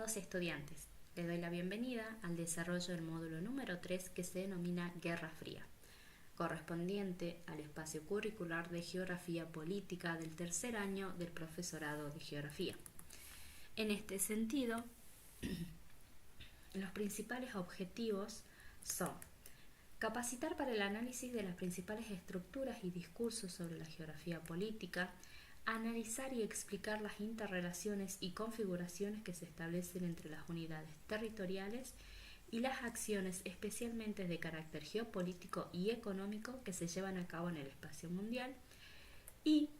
Estimados estudiantes, les doy la bienvenida al desarrollo del módulo número 3 que se denomina Guerra Fría, correspondiente al espacio curricular de Geografía Política del tercer año del profesorado de Geografía. En este sentido, los principales objetivos son capacitar para el análisis de las principales estructuras y discursos sobre la geografía política, analizar y explicar las interrelaciones y configuraciones que se establecen entre las unidades territoriales y las acciones especialmente de carácter geopolítico y económico que se llevan a cabo en el espacio mundial, y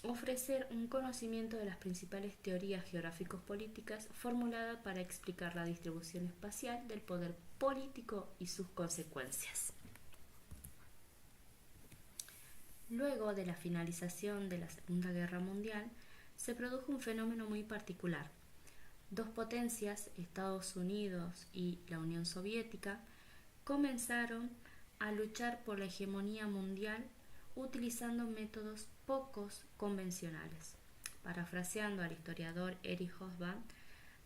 ofrecer un conocimiento de las principales teorías geográfico-políticas formuladas para explicar la distribución espacial del poder político y sus consecuencias. Luego de la finalización de la Segunda Guerra Mundial, se produjo un fenómeno muy particular. Dos potencias, Estados Unidos y la Unión Soviética, comenzaron a luchar por la hegemonía mundial utilizando métodos pocos convencionales. Parafraseando al historiador Erich Hobsbawm,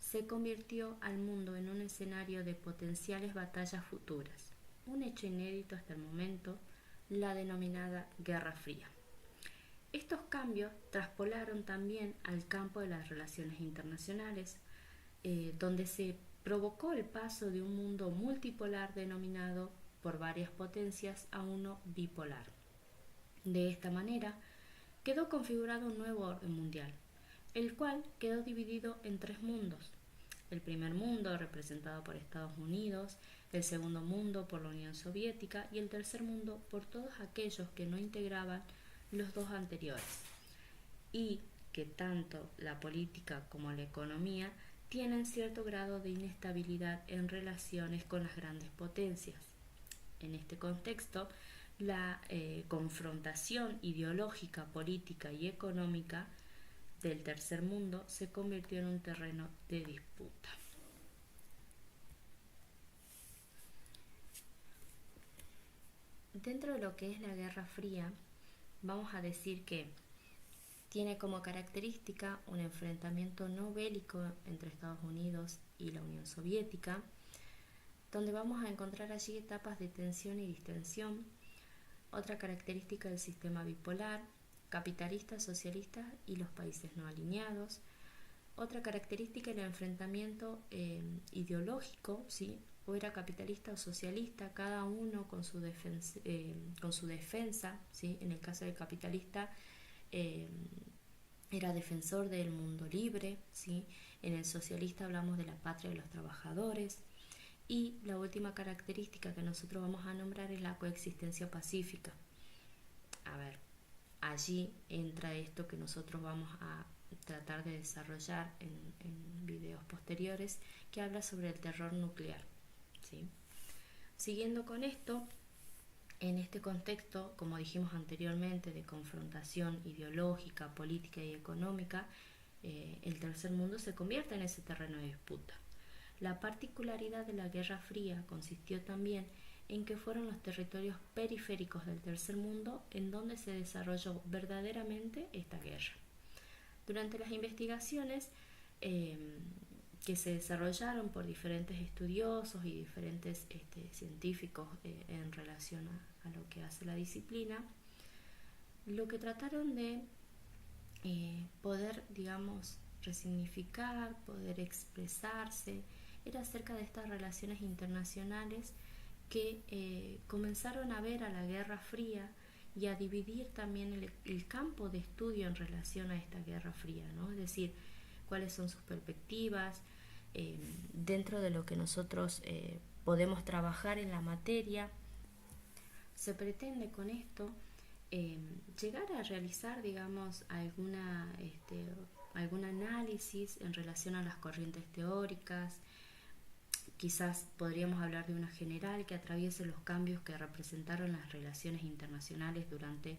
se convirtió al mundo en un escenario de potenciales batallas futuras, un hecho inédito hasta el momento, la denominada Guerra Fría. Estos cambios traspolaron también al campo de las relaciones internacionales, donde se provocó el paso de un mundo multipolar denominado por varias potencias a uno bipolar. De esta manera, quedó configurado un nuevo orden mundial, el cual quedó dividido en tres mundos. El primer mundo, representado por Estados Unidos, el segundo mundo por la Unión Soviética y el tercer mundo por todos aquellos que no integraban los dos anteriores, y que tanto la política como la economía tienen cierto grado de inestabilidad en relaciones con las grandes potencias. En este contexto, la confrontación ideológica, política y económica del tercer mundo se convirtió en un terreno de disputa. Dentro de lo que es la Guerra Fría, vamos a decir que tiene como característica un enfrentamiento no bélico entre Estados Unidos y la Unión Soviética, donde vamos a encontrar allí etapas de tensión y distensión. Otra característica del sistema bipolar, capitalista, socialista y los países no alineados. Otra característica, el enfrentamiento ideológico, ¿sí? O era capitalista o socialista, cada uno con su defensa, ¿sí? En el caso del capitalista era defensor del mundo libre, ¿sí? En el socialista hablamos de la patria de los trabajadores. Y la última característica que nosotros vamos a nombrar es la coexistencia pacífica. A ver, allí entra esto que nosotros vamos a tratar de desarrollar en videos posteriores, que habla sobre el terror nuclear, ¿sí? Siguiendo con esto, en este contexto, como dijimos anteriormente, de confrontación ideológica, política y económica, el tercer mundo se convierte en ese terreno de disputa. La particularidad de la Guerra Fría consistió también en que fueron los territorios periféricos del tercer mundo en donde se desarrolló verdaderamente esta guerra. Durante las investigaciones que se desarrollaron por diferentes estudiosos y diferentes científicos en relación a lo que hace la disciplina, lo que trataron de poder, digamos, resignificar, poder expresarse, era acerca de estas relaciones internacionales que comenzaron a ver a la Guerra Fría y a dividir también el campo de estudio en relación a esta Guerra Fría, ¿no? Es decir, cuáles son sus perspectivas dentro de lo que nosotros podemos trabajar en la materia. Se pretende con esto llegar a realizar, digamos, algún análisis en relación a las corrientes teóricas. Quizás podríamos hablar de una general que atraviese los cambios que representaron las relaciones internacionales durante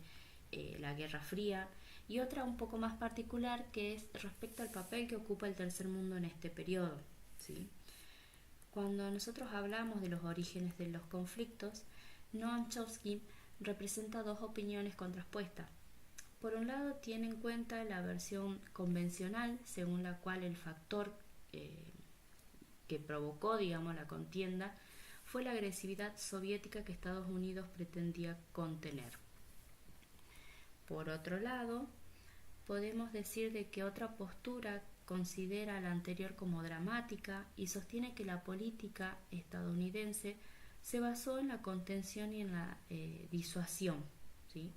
la Guerra Fría, y otra un poco más particular que es respecto al papel que ocupa el tercer mundo en este periodo, ¿sí? Cuando nosotros hablamos de los orígenes de los conflictos, Noam Chomsky representa dos opiniones contrapuestas. Por un lado, tiene en cuenta la versión convencional, según la cual el factor que provocó, digamos, la contienda fue la agresividad soviética que Estados Unidos pretendía contener. Por otro lado, podemos decir de que otra postura considera la anterior como dramática y sostiene que la política estadounidense se basó en la contención y en la disuasión, ¿sí?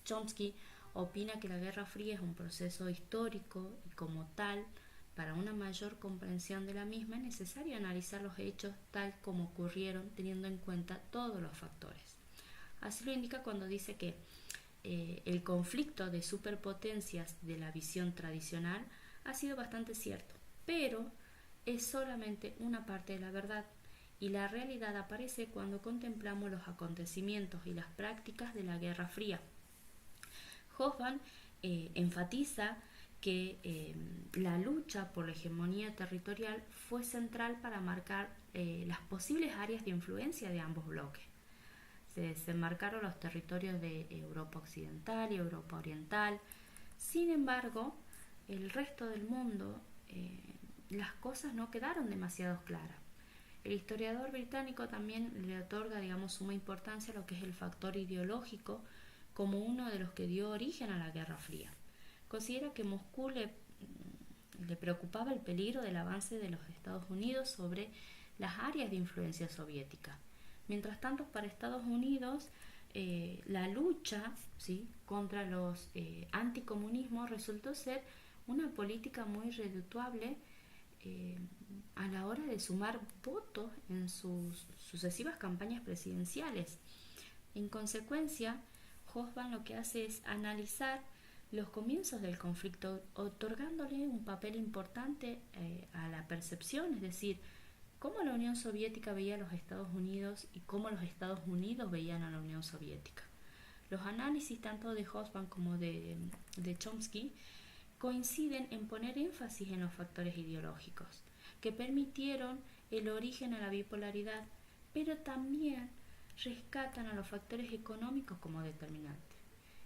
Chomsky opina que la Guerra Fría es un proceso histórico y como tal, para una mayor comprensión de la misma es necesario analizar los hechos tal como ocurrieron teniendo en cuenta todos los factores. Así lo indica cuando dice que el conflicto de superpotencias de la visión tradicional ha sido bastante cierto, pero es solamente una parte de la verdad y la realidad aparece cuando contemplamos los acontecimientos y las prácticas de la Guerra Fría. Hobsbawm enfatiza que la lucha por la hegemonía territorial fue central para marcar las posibles áreas de influencia de ambos bloques. Se marcaron los territorios de Europa Occidental y Europa Oriental. Sin embargo, el resto del mundo, las cosas no quedaron demasiado claras. El historiador británico también le otorga, digamos, suma importancia a lo que es el factor ideológico como uno de los que dio origen a la Guerra Fría. Considera que Moscú le preocupaba el peligro del avance de los Estados Unidos sobre las áreas de influencia soviética. Mientras tanto, para Estados Unidos, la lucha, ¿sí?, contra los anticomunismos resultó ser una política muy redituable a la hora de sumar votos en sus sucesivas campañas presidenciales. En consecuencia, Hobsbawm lo que hace es analizar los comienzos del conflicto, otorgándole un papel importante a la percepción, es decir, cómo la Unión Soviética veía a los Estados Unidos y cómo los Estados Unidos veían a la Unión Soviética. Los análisis tanto de Hobsbawm como de Chomsky coinciden en poner énfasis en los factores ideológicos que permitieron el origen a la bipolaridad, pero también rescatan a los factores económicos como determinantes.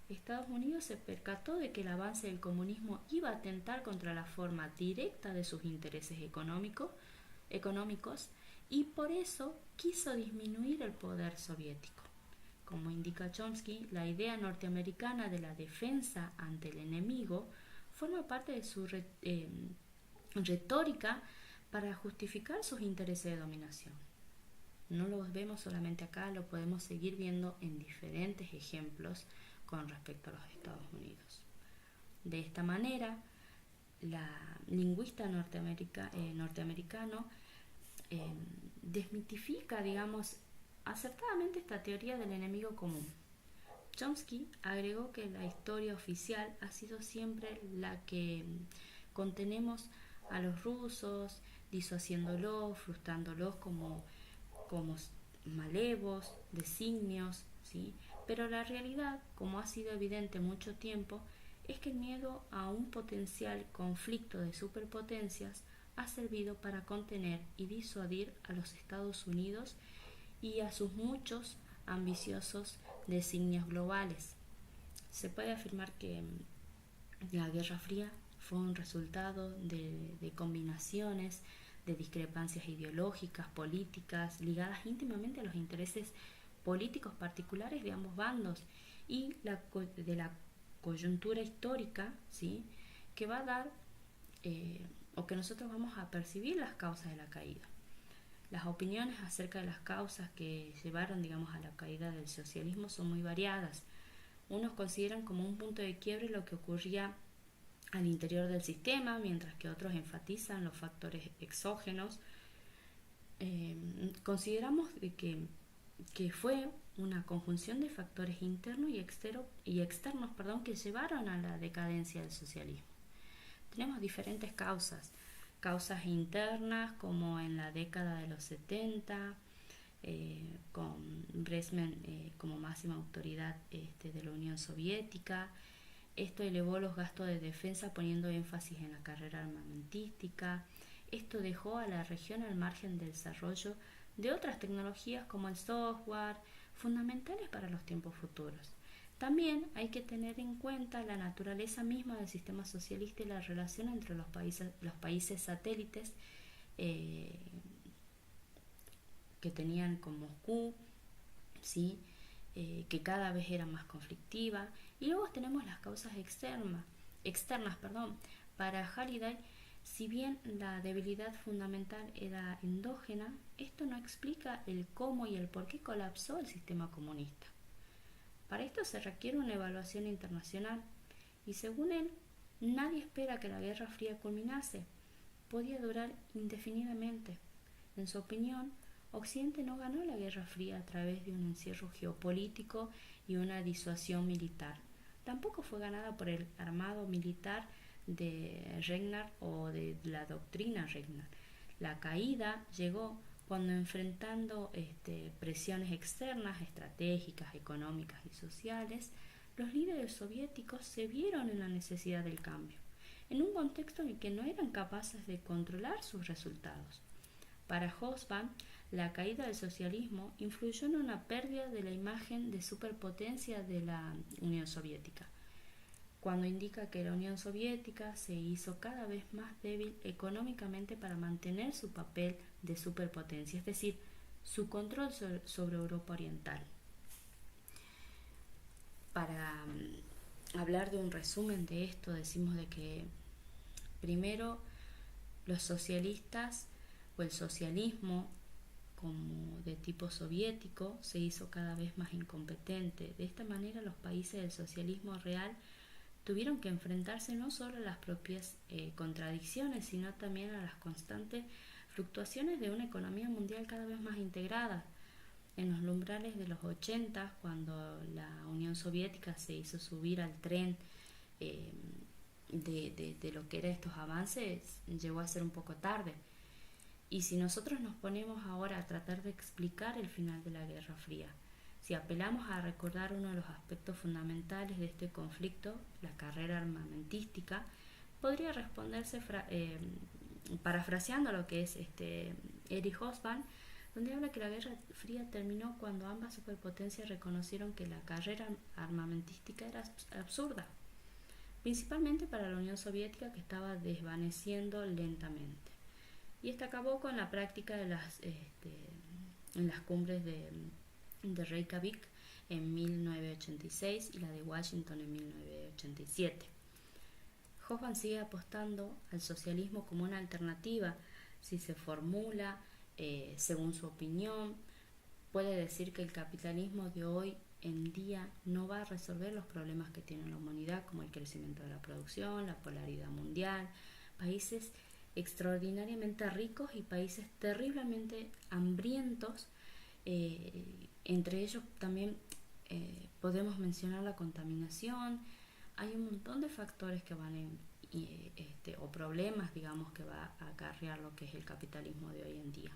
Estados Unidos se percató de que el avance del comunismo iba a atentar contra la forma directa de sus intereses económicos y por eso quiso disminuir el poder soviético. Como indica Chomsky, la idea norteamericana de la defensa ante el enemigo forma parte de su retórica para justificar sus intereses de dominación. No lo vemos solamente acá, lo podemos seguir viendo en diferentes ejemplos con respecto a los Estados Unidos. De esta manera, la lingüista norteamericano desmitifica, digamos, acertadamente esta teoría del enemigo común. Chomsky agregó que la historia oficial ha sido siempre la que contenemos a los rusos, disuasiéndolos, frustrándolos como malevos, designios, ¿sí? Pero la realidad, como ha sido evidente mucho tiempo, es que el miedo a un potencial conflicto de superpotencias ha servido para contener y disuadir a los Estados Unidos y a sus muchos ambiciosos designios globales. Se puede afirmar que la Guerra Fría fue un resultado de combinaciones de discrepancias ideológicas, políticas, ligadas íntimamente a los intereses políticos particulares de ambos bandos y de la coyuntura histórica, ¿sí?, que va a dar o que nosotros vamos a percibir las causas de la caída. Las opiniones acerca de las causas que llevaron, digamos, a la caída del socialismo son muy variadas. Unos consideran como un punto de quiebre lo que ocurría al interior del sistema, mientras que otros enfatizan los factores exógenos. Consideramos que fue una conjunción de factores internos y externos, que llevaron a la decadencia del socialismo. Tenemos diferentes causas internas, como en la década de los 70, con Brezhnev como máxima autoridad de la Unión Soviética. Esto elevó los gastos de defensa poniendo énfasis en la carrera armamentística. Esto dejó a la región al margen del desarrollo de otras tecnologías como el software, fundamentales para los tiempos futuros. También hay que tener en cuenta la naturaleza misma del sistema socialista y la relación entre los países satélites que tenían con Moscú, ¿sí? Que cada vez era más conflictiva. Y luego tenemos las causas externas. Para Halliday, si bien la debilidad fundamental era endógena, esto no explica el cómo y el por qué colapsó el sistema comunista. Para esto se requiere una evaluación internacional y según él, nadie espera que la Guerra Fría culminase. Podía durar indefinidamente. En su opinión, Occidente no ganó la Guerra Fría a través de un encierro geopolítico y una disuasión militar. Tampoco fue ganada por el armado militar de Regnar o de la doctrina Regnar. La caída llegó cuando enfrentando presiones externas, estratégicas, económicas y sociales, los líderes soviéticos se vieron en la necesidad del cambio, en un contexto en el que no eran capaces de controlar sus resultados. Para Hobsbawm, la caída del socialismo influyó en una pérdida de la imagen de superpotencia de la Unión Soviética, cuando indica que la Unión Soviética se hizo cada vez más débil económicamente para mantener su papel de superpotencia, es decir, su control sobre Europa Oriental. Para hablar de un resumen de esto, decimos de que primero los socialistas o el socialismo como de tipo soviético se hizo cada vez más incompetente. De esta manera los países del socialismo real tuvieron que enfrentarse no solo a las propias contradicciones, sino también a las constantes fluctuaciones de una economía mundial cada vez más integrada. En los umbrales de los 80, cuando la Unión Soviética se hizo subir al tren de lo que eran estos avances, llegó a ser un poco tarde. Y si nosotros nos ponemos ahora a tratar de explicar el final de la Guerra Fría, si apelamos a recordar uno de los aspectos fundamentales de este conflicto, la carrera armamentística, podría responderse parafraseando lo que es Erich Hobsbawm, donde habla que la Guerra Fría terminó cuando ambas superpotencias reconocieron que la carrera armamentística era absurda, principalmente para la Unión Soviética, que estaba desvaneciendo lentamente. Y esto acabó con la práctica de en las cumbres de Reykjavik en 1986 y la de Washington en 1987. Hobsbawm sigue apostando al socialismo como una alternativa. Si se formula según su opinión, puede decir que el capitalismo de hoy en día no va a resolver los problemas que tiene la humanidad, como el crecimiento de la producción, la polaridad mundial, países extraordinariamente ricos y países terriblemente hambrientos. Entre ellos también podemos mencionar la contaminación. Hay un montón de factores que van o problemas, digamos, que va a acarrear lo que es el capitalismo de hoy en día.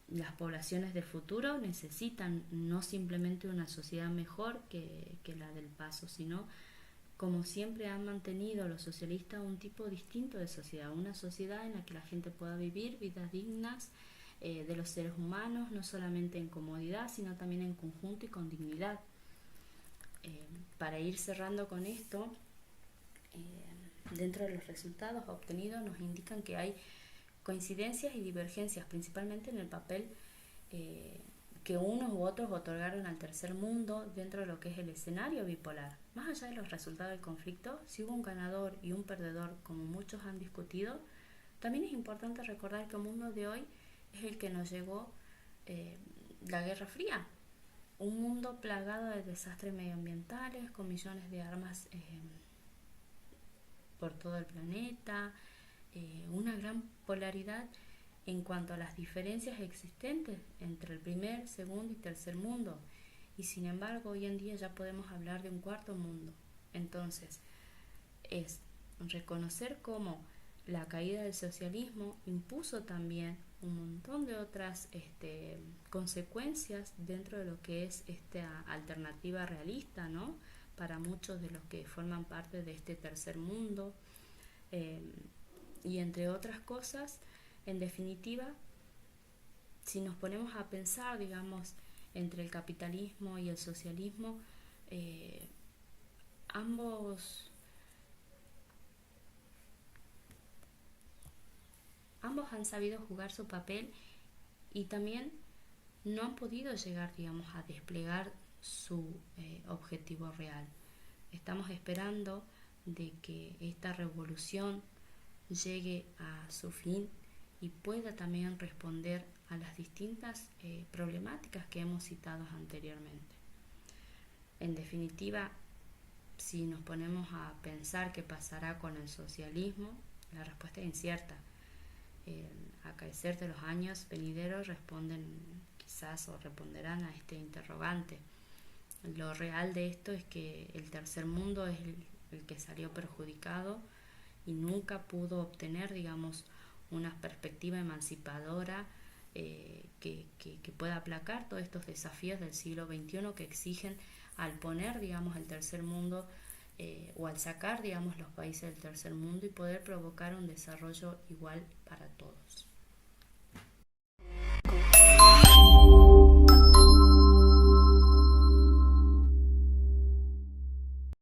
Las poblaciones del futuro necesitan no simplemente una sociedad mejor que la del paso, sino, como siempre han mantenido los socialistas, un tipo distinto de sociedad, una sociedad en la que la gente pueda vivir vidas dignas de los seres humanos, no solamente en comodidad, sino también en conjunto y con dignidad. Para ir cerrando con esto, dentro de los resultados obtenidos nos indican que hay coincidencias y divergencias, principalmente en el papel que unos u otros otorgaron al tercer mundo dentro de lo que es el escenario bipolar. Más allá de los resultados del conflicto, si hubo un ganador y un perdedor, como muchos han discutido, también es importante recordar que el mundo de hoy es el que nos llegó la Guerra Fría, un mundo plagado de desastres medioambientales, con millones de armas por todo el planeta, una gran polaridad en cuanto a las diferencias existentes entre el primer, segundo y tercer mundo. Y sin embargo, hoy en día ya podemos hablar de un cuarto mundo. Entonces, es reconocer cómo la caída del socialismo impuso también un montón de otras consecuencias dentro de lo que es esta alternativa realista, ¿no? Para muchos de los que forman parte de este tercer mundo. Y entre otras cosas, en definitiva, si nos ponemos a pensar, digamos, entre el capitalismo y el socialismo, ambos han sabido jugar su papel y también no han podido llegar, digamos, a desplegar su objetivo real. Estamos esperando de que esta revolución llegue a su fin y pueda también responder a las distintas problemáticas que hemos citado anteriormente. En definitiva, si nos ponemos a pensar qué pasará con el socialismo, la respuesta es incierta. A crecer de los años venideros responden quizás o responderán a este interrogante. Lo real de esto es que el tercer mundo es el que salió perjudicado y nunca pudo obtener, digamos, una perspectiva emancipadora que pueda aplacar todos estos desafíos del siglo XXI que exigen al poner, digamos, el tercer mundo o al sacar, digamos, los países del tercer mundo y poder provocar un desarrollo igual para todos.